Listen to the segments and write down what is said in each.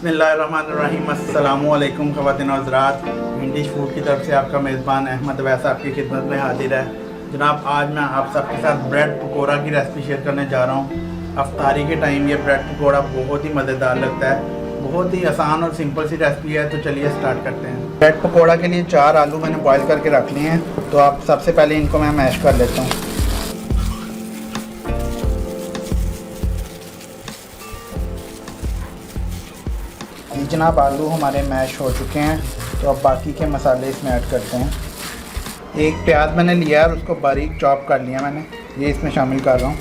बिस्मिल्लाहिर्रहमानिर्रहीम। अस्सलामुअलैकुम ख़वातीन और हज़रात, इंडिश फूड की तरफ से आपका मेज़बान अहमद वैसा आपकी खिदमत में हाजिर है। जनाब, आज मैं आप सबके साथ ब्रेड पकौड़ा की रेसिपी शेयर करने जा रहा हूँ। अफ्तारी के टाइम ये ब्रेड पकौड़ा बहुत ही मज़ेदार लगता है। बहुत ही आसान और सिंपल सी रेसिपी है, तो चलिए स्टार्ट करते हैं। ब्रेड पकौड़ा के लिए 4 आलू मैंने बॉयल करके रख लिए हैं, तो आप सबसे पहले इनको मैं मैश कर लेता हूँ। जनाब, आलू हमारे मैश हो चुके हैं, तो अब बाकी के मसाले इसमें ऐड करते हैं। एक प्याज मैंने लिया और उसको बारीक चॉप कर लिया मैंने, ये इसमें शामिल कर रहा हूँ।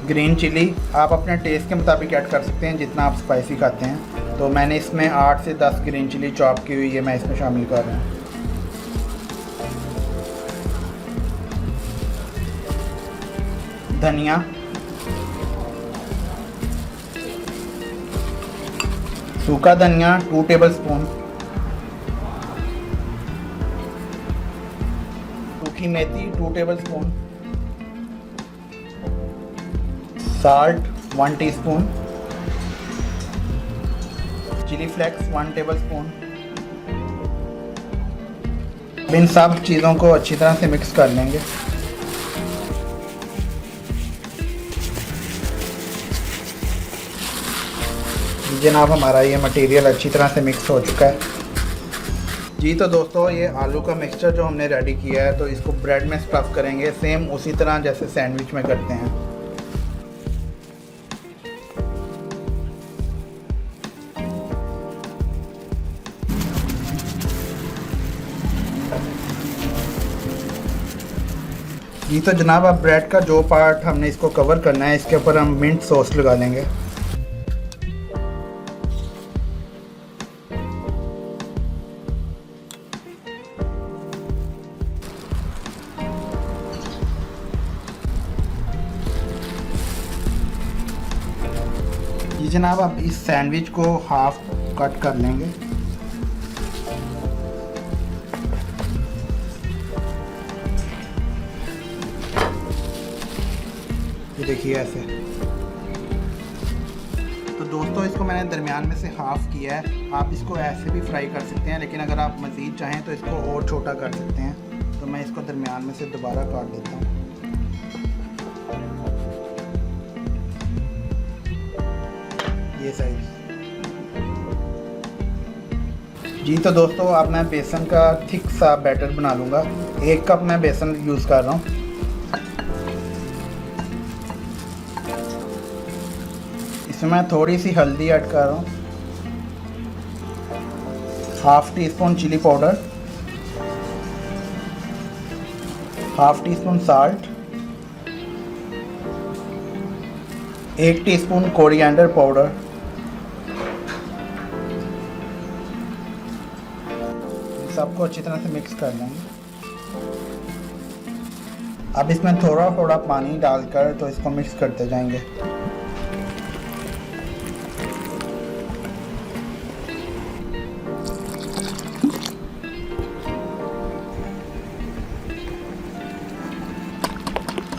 ग्रीन चिली आप अपने टेस्ट के मुताबिक ऐड कर सकते हैं, जितना आप स्पाइसी खाते हैं। तो मैंने इसमें 8 से 10 ग्रीन चिली चॉप की हुई है, मैं इसमें शामिल कर रहा हूँ। धनिया, सूखा धनिया 2 टेबल स्पून, सूखी मेथी 2 tablespoon, salt 1 teaspoon, chili flakes 1 tablespoon. इन सब चीज़ों को अच्छी तरह से मिक्स कर लेंगे। जनाब, हमारा ये मटेरियल अच्छी तरह से मिक्स हो चुका है। जी तो दोस्तों, ये आलू का मिक्सचर जो हमने रेडी किया है, तो इसको ब्रेड में स्टफ़ करेंगे, सेम उसी तरह जैसे सैंडविच में करते हैं। जी तो जनाब, अब ब्रेड का जो पार्ट हमने इसको कवर करना है, इसके ऊपर हम मिंट सॉस लगा लेंगे। जी जनाब, अब इस सैंडविच को हाफ कट कर लेंगे। ये देखिए ऐसे। तो दोस्तों, इसको मैंने दरमियान में से हाफ किया है। आप इसको ऐसे भी फ्राई कर सकते हैं, लेकिन अगर आप मज़ीद चाहें तो इसको और छोटा कर सकते हैं। तो मैं इसको दरमियान में से दोबारा काट देता हूँ। ये साइज। जी तो दोस्तों, अब मैं बेसन का थिक सा बैटर बना लूँगा। 1 कप मैं बेसन यूज़ कर रहा हूँ। इसमें मैं थोड़ी सी हल्दी ऐड कर रहा हूँ, half teaspoon chilli powder, half teaspoon salt, 1 teaspoon coriander powder, सबको अच्छी तरह से मिक्स कर लेंगे। अब इसमें थोड़ा थोड़ा पानी डालकर तो इसको मिक्स करते जाएंगे।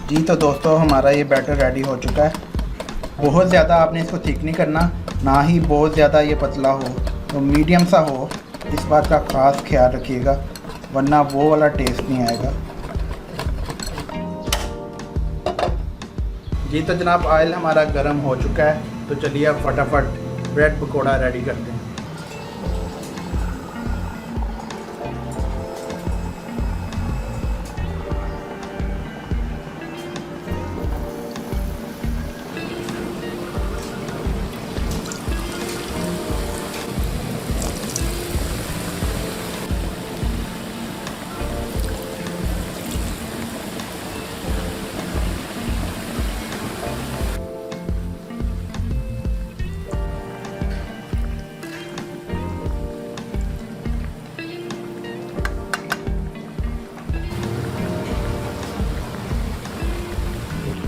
जी तो दोस्तों, हमारा ये बैटर रेडी हो चुका है। बहुत ज़्यादा आपने इसको थिक नहीं करना, ना ही बहुत ज़्यादा ये पतला हो, तो मीडियम सा हो। इस बात का ख़ास ख्याल रखिएगा, वरना वो वाला टेस्ट नहीं आएगा। जी तो जनाब, ऑयल हमारा गर्म हो चुका है, तो चलिए अब फटाफट ब्रेड पकौड़ा रेडी करते हैं।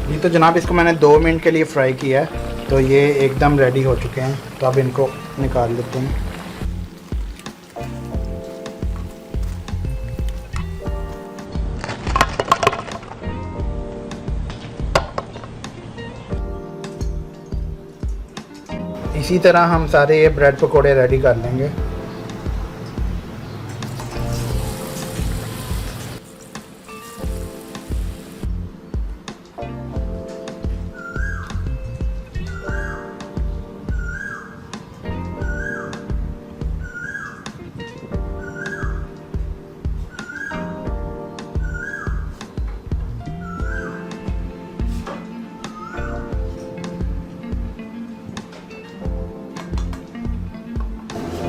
ये तो जनाब, इसको मैंने 2 मिनट के लिए फ्राई किया है, तो ये एकदम रेडी हो चुके हैं। तो अब इनको निकाल लेते हैं। इसी तरह हम सारे ये ब्रेड पकोड़े रेडी कर लेंगे।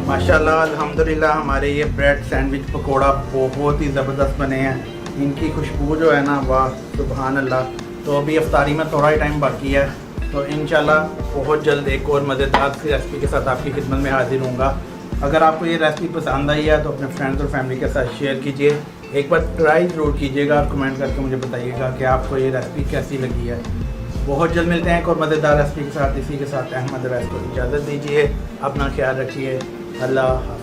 माशाल्लाह अल्हम्दुलिल्लाह हमारे ये ब्रेड सैंडविच पकोड़ा बहुत ही ज़बरदस्त बने हैं। इनकी खुशबू जो है ना, वाह सुभान अल्लाह। तो अभी इफ्तारी में थोड़ा ही टाइम बाकी है, तो इंशाल्लाह बहुत जल्द एक और मज़ेदार सी रेसिपी के साथ आपकी खिदमत में हाजिर होऊंगा। अगर आपको ये रेसिपी पसंद आई है तो अपने फ्रेंड्स और फैमिली के साथ शेयर कीजिए। एक बार ट्राई ज़रूर कीजिएगा और कमेंट करके मुझे बताइएगा कि आपको ये रेसिपी कैसी लगी है। बहुत जल्द मिलते हैं एक और मज़ेदार रेसिपी के साथ। इसी के साथ अहमद अवैस को इजाज़त दीजिए। अपना ख्याल रखिए। अल्लाह हाफ़िज़।